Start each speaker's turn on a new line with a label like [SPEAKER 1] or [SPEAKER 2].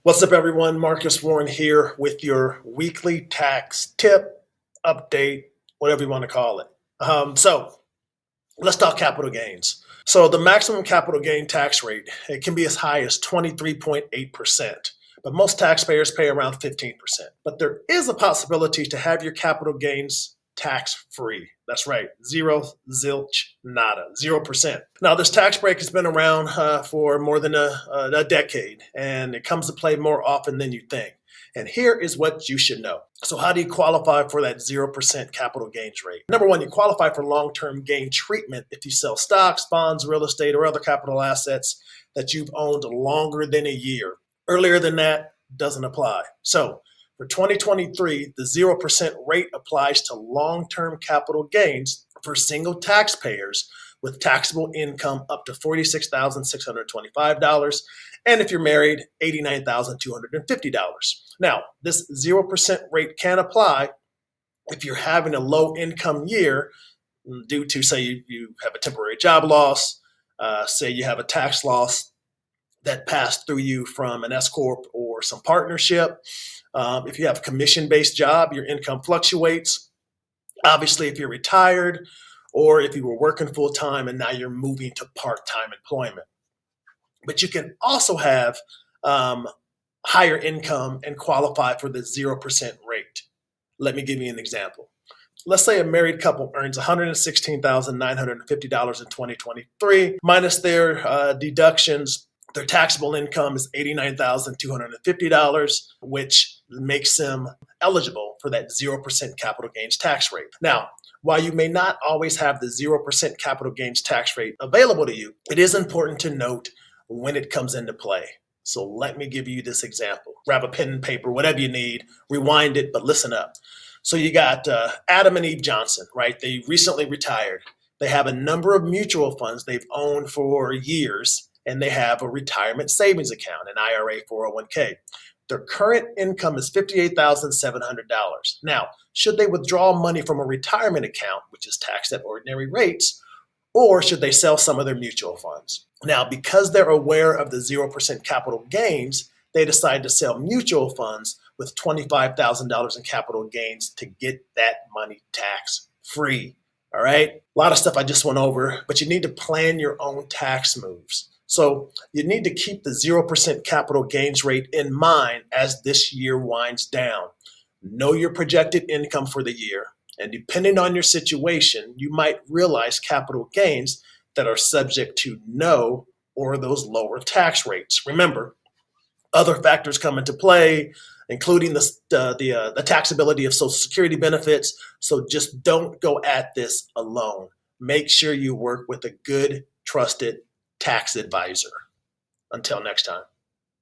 [SPEAKER 1] What's up, everyone? Marcus Warren here with your weekly tax tip, update, whatever you want to call it. So let's talk capital gains. So the maximum capital gain tax rate, it can be as high as 23.8%, but most taxpayers pay around 15%. But there is a possibility to have your capital gains tax free. That's right, zero, zilch, nada, 0%. Now, this tax break has been around for more than a decade, and it comes to play more often than you think. And here is what you should know. So how do you qualify for that 0% capital gains rate? Number one, you qualify for long-term gain treatment if you sell stocks, bonds, real estate, or other capital assets that you've owned longer than a year. Earlier than that doesn't apply. So for 2023, the 0% rate applies to long-term capital gains for single taxpayers with taxable income up to $46,625. And if you're married, $89,250. Now, this 0% rate can apply if you're having a low income year due to, say, you have a temporary job loss, say you have a tax loss that passed through you from an S Corp or some partnership. If you have a commission-based job, your income fluctuates. Obviously, if you're retired or if you were working full-time and now you're moving to part-time employment. But you can also have higher income and qualify for the 0% rate. Let me give you an example. Let's say a married couple earns $116,950 in 2023, minus their deductions. Their taxable income is $89,250, which makes them eligible for that 0% capital gains tax rate. Now, while you may not always have the 0% capital gains tax rate available to you, it is important to note when it comes into play. So let me give you this example. Grab a pen and paper, whatever you need, rewind it, but listen up. So you got Adam and Eve Johnson, right? They recently retired. They have a number of mutual funds they've owned for years, and they have a retirement savings account, an IRA 401k. Their current income is $58,700. Now, should they withdraw money from a retirement account, which is taxed at ordinary rates, or should they sell some of their mutual funds? Now, because they're aware of the 0% capital gains, they decide to sell mutual funds with $25,000 in capital gains to get that money tax free. All right. A lot of stuff I just went over, but you need to plan your own tax moves. So you need to keep the 0% capital gains rate in mind as this year winds down. Know your projected income for the year. And depending on your situation, you might realize capital gains that are subject to no or those lower tax rates. Remember, other factors come into play, including the taxability of Social Security benefits. So just don't go at this alone. Make sure you work with a good, trusted tax advisor. Until next time.